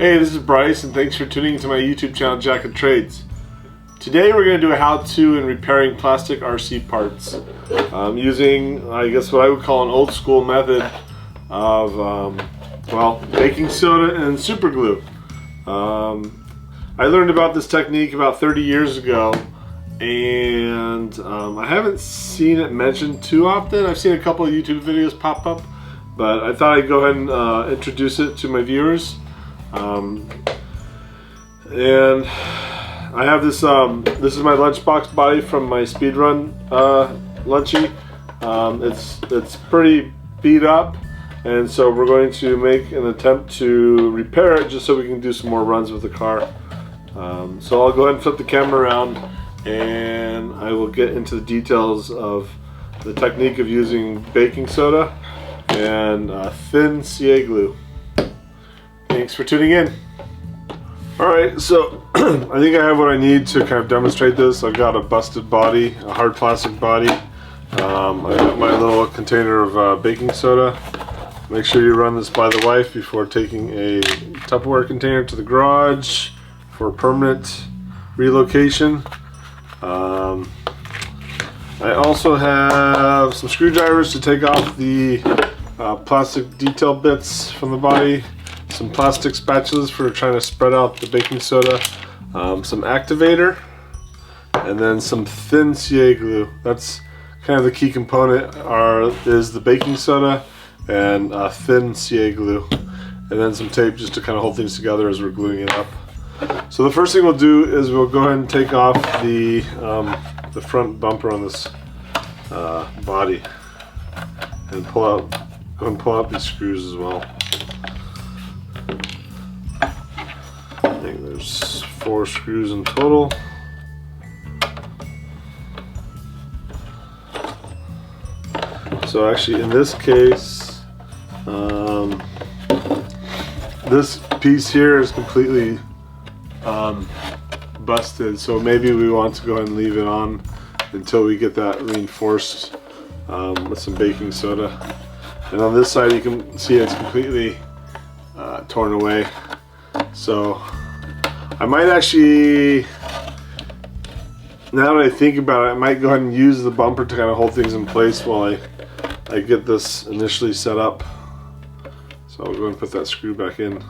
Hey, this is Bryce, and thanks for tuning into my YouTube channel, Jack of Trades. Today we're going to do a how-to in repairing plastic RC parts using, I guess, what I would call an old school method of, well, baking soda and super glue. I learned about this technique about 30 years ago, and I haven't seen it mentioned too often. I've seen a couple of YouTube videos pop up, but I thought I'd go ahead and introduce it to my viewers. And I have this, this is my lunchbox body from my speedrun lunchie. It's pretty beat up, and so we're going to make an attempt to repair it just so we can do some more runs with the car. So I'll go ahead and flip the camera around and I will get into the details of the technique of using baking soda and thin CA glue. Thanks for tuning in. Alright, so I think I have what I need to kind of demonstrate this. I've got a busted body, a hard plastic body. I got my little container of baking soda. Make sure you run this by the wife before taking a Tupperware container to the garage for permanent relocation. I also have some screwdrivers to take off the plastic detail bits from the body. Some plastic spatulas for trying to spread out the baking soda, some activator, and then some thin CA glue. That's kind of the key component is the baking soda and thin CA glue, and then some tape just to kind of hold things together as we're gluing it up. So the first thing we'll do is we'll go ahead and take off the front bumper on this body and go and pull out these screws as well. I think there's 4 screws in total. So actually in this case, this piece here is completely busted, so maybe we want to go ahead and leave it on until we get that reinforced with some baking soda. And on this side you can see it's completely torn away. So I might actually, now that I think about it, I might go ahead and use the bumper to kind of hold things in place while I get this initially set up. So I'll go and put that screw back in.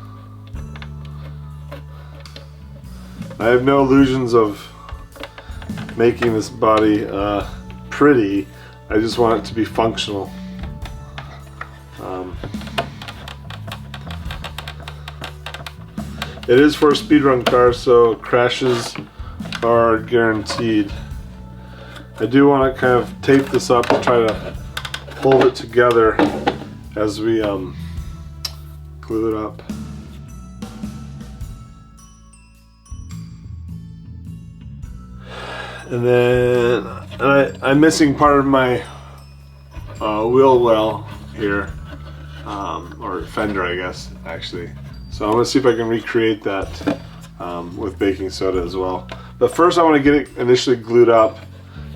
I have no illusions of making this body pretty. I just want it to be functional. It is for a speedrun car, so crashes are guaranteed. I do want to kind of tape this up and try to hold it together as we glue it up. And then I'm missing part of my wheel well here, or fender, I guess, actually. So I'm going to see if I can recreate that with baking soda as well. But first I want to get it initially glued up,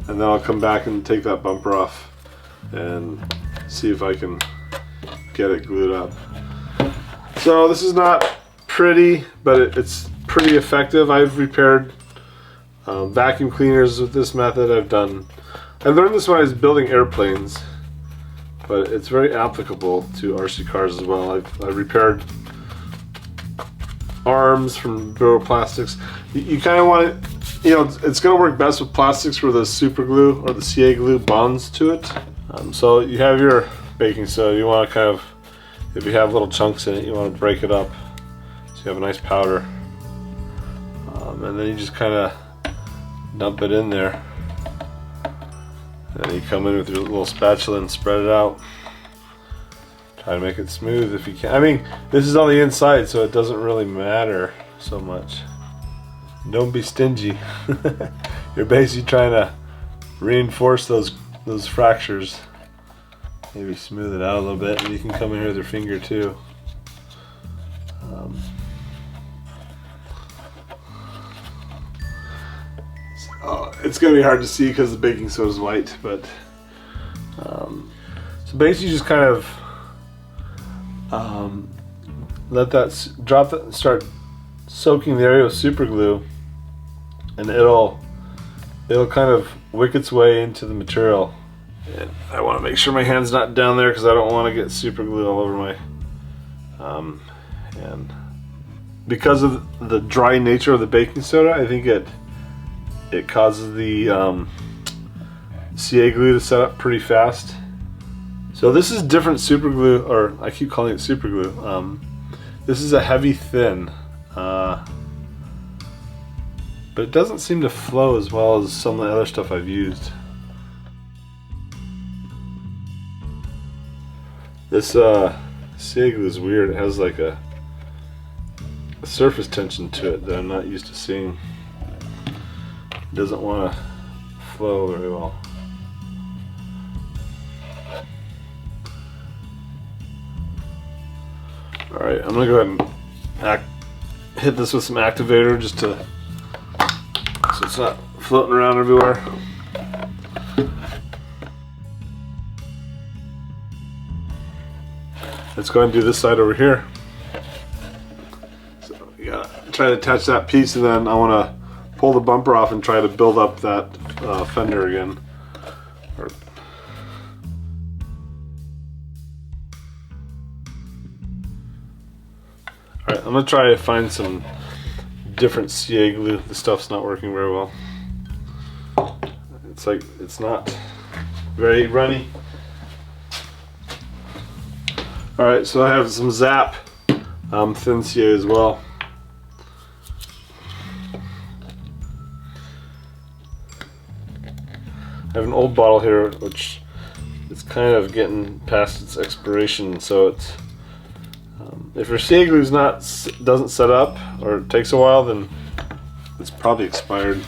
and then I'll come back and take that bumper off and see if I can get it glued up. So this is not pretty, but it's pretty effective. I've repaired vacuum cleaners with this method. I learned this when I was building airplanes, but it's very applicable to RC cars as well. I've repaired arms from Bureau Plastics. You kind of want it, you know, it's going to work best with plastics where the super glue or the CA glue bonds to it. So you have your baking soda. You want to kind of, if you have little chunks in it, you want to break it up so you have a nice powder. And then you just kind of dump it in there. And you come in with your little spatula and spread it out. Try to make it smooth if you can. I mean, this is on the inside, so it doesn't really matter so much. Don't be stingy. You're basically trying to reinforce those fractures. Maybe smooth it out a little bit, and you can come in here with your finger too. It's gonna be hard to see because the baking soda is white, but so basically just kind of let that drop it and start soaking the area with super glue, and it'll kind of wick its way into the material. And I want to make sure my hand's not down there because I don't want to get super glue all over my hand. Because of the dry nature of the baking soda, I think it causes the CA glue to set up pretty fast. So this is different super glue, or I keep calling it super glue. This is a heavy thin, but it doesn't seem to flow as well as some of the other stuff I've used. This CA glue is weird. It has like a surface tension to it that I'm not used to seeing. It doesn't want to flow very well. Alright, I'm going to go ahead and hit this with some activator just to, so it's not floating around everywhere. Let's go ahead and do this side over here. So you gotta try to attach that piece, and then I want to pull the bumper off and try to build up that fender again. Alright, I'm going to try to find some different CA glue. The stuff's not working very well. It's not very runny. Alright, so I have some Zap thin CA as well. I have an old bottle here which is kind of getting past its expiration, so it's if your CA glue doesn't set up or it takes a while, then it's probably expired.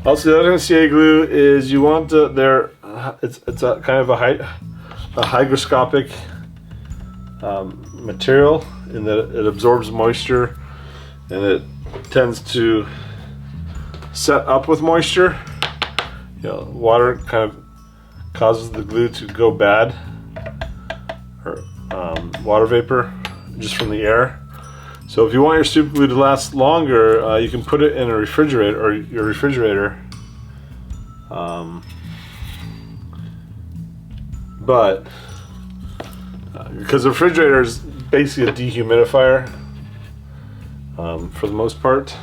Also, the other thing with CA glue is you want it's a kind of a hygroscopic material in that it absorbs moisture and it tends to set up with moisture. You know, water kind of causes the glue to go bad, or water vapor just from the air. So if you want your super glue to last longer, you can put it in a refrigerator, or your refrigerator. But because the refrigerator is basically a dehumidifier for the most part,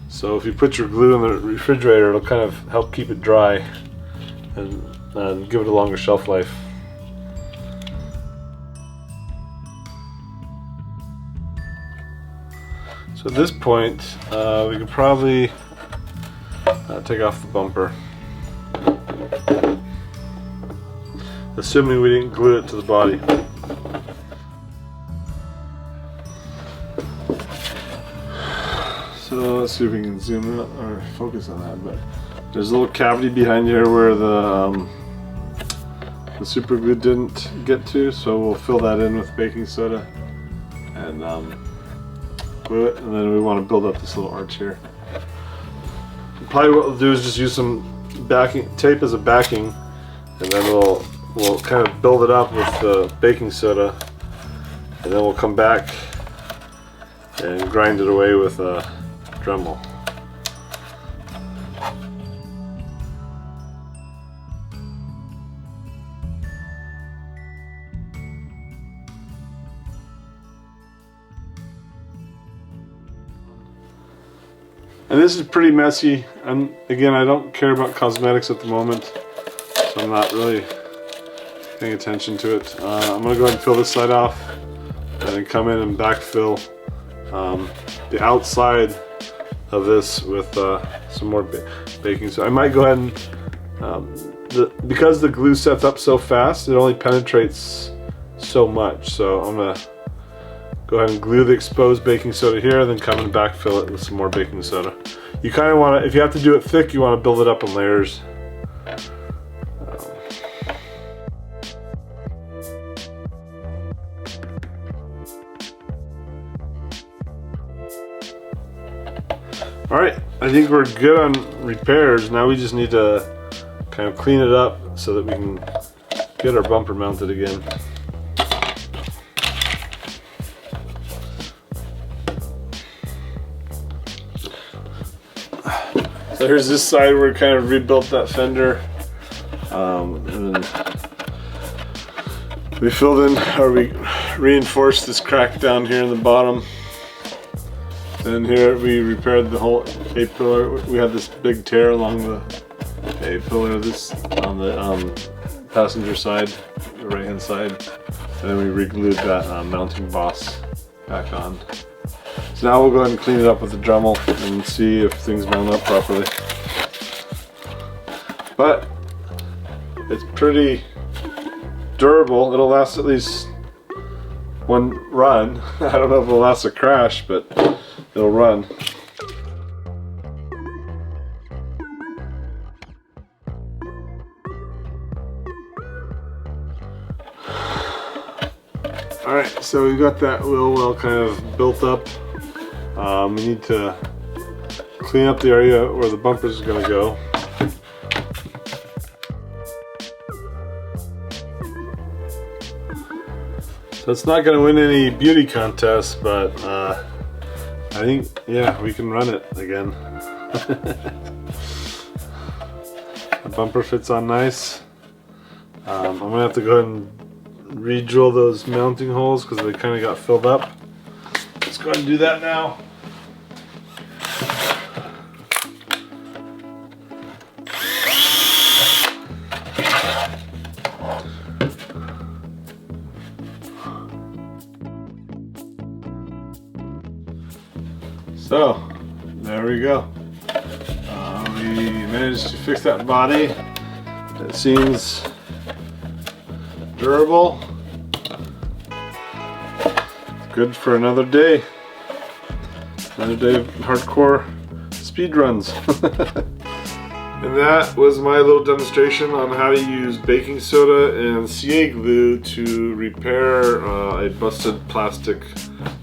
so if you put your glue in the refrigerator, it'll kind of help keep it dry and give it a longer shelf life. So at this point, we could probably take off the bumper, assuming we didn't glue it to the body. So let's see if we can zoom in or focus on that. But there's a little cavity behind here where the super glue didn't get to, so we'll fill that in with baking soda and glue it, and then we want to build up this little arch here. Probably what we'll do is just use some backing tape as a backing, and then we'll kind of build it up with the baking soda, and then we'll come back and grind it away with a Dremel. And this is pretty messy. Again, I don't care about cosmetics at the moment, so I'm not really paying attention to it. I'm going to go ahead and fill this side off, and then come in and backfill the outside of this with some more baking. So I might go ahead and, because the glue sets up so fast, it only penetrates so much. So I'm going to go ahead and glue the exposed baking soda here, then come and backfill it with some more baking soda. You kind of want to, if you have to do it thick, you want to build it up in layers. Alright, I think we're good on repairs. Now we just need to kind of clean it up so that we can get our bumper mounted again. There's this side where we kind of rebuilt that fender. And then we filled in, or we reinforced this crack down here in the bottom. Then here we repaired the whole A-pillar. We had this big tear along the A-pillar, this on the passenger side, the right hand side. And then we re-glued that mounting boss back on. So now we'll go ahead and clean it up with the Dremel and see if things mount up properly. But it's pretty durable. It'll last at least one run. I don't know if it'll last a crash, but it'll run. Alright, so we've got that wheel well kind of built up. We need to clean up the area where the bumper is going to go. So it's not going to win any beauty contests, but I think, yeah, we can run it again. The bumper fits on nice. I'm going to have to go ahead and re-drill those mounting holes because they kind of got filled up. Let's go ahead and do that now. So, there we go. We managed to fix that body. It seems durable. Good for another day. Another day of hardcore speed runs. And that was my little demonstration on how to use baking soda and CA glue to repair a busted plastic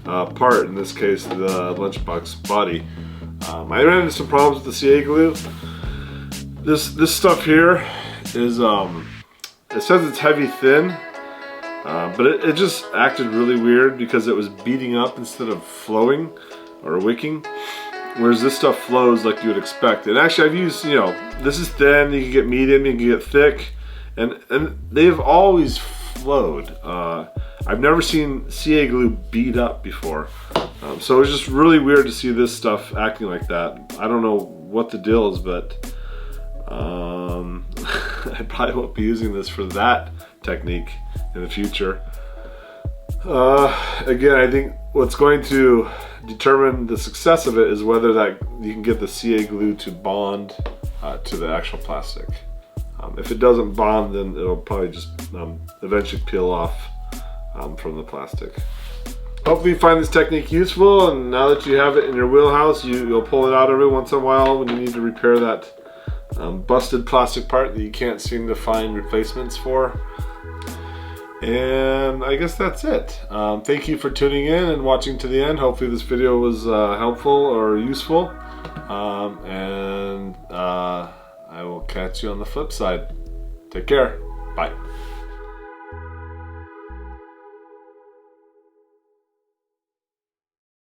part, in this case the lunchbox body. I ran into some problems with the CA glue. This stuff here is, it says it's heavy thin, but it just acted really weird because it was beating up instead of flowing or wicking. Whereas this stuff flows like you would expect. And actually I've used, you know, this is thin, you can get medium, you can get thick, and they've always flowed. I've never seen CA glue beat up before. So it was just really weird to see this stuff acting like that. I don't know what the deal is, but I probably won't be using this for that technique in the future. Again, I think what's going to determine the success of it is whether that you can get the CA glue to bond to the actual plastic. If it doesn't bond, then it'll probably just eventually peel off from the plastic. Hopefully you find this technique useful, and now that you have it in your wheelhouse, you'll pull it out every once in a while when you need to repair that busted plastic part that you can't seem to find replacements for. And I guess that's it. Thank you for tuning in and watching to the end. Hopefully this video was helpful or useful. And I will catch you on the flip side. Take care. Bye.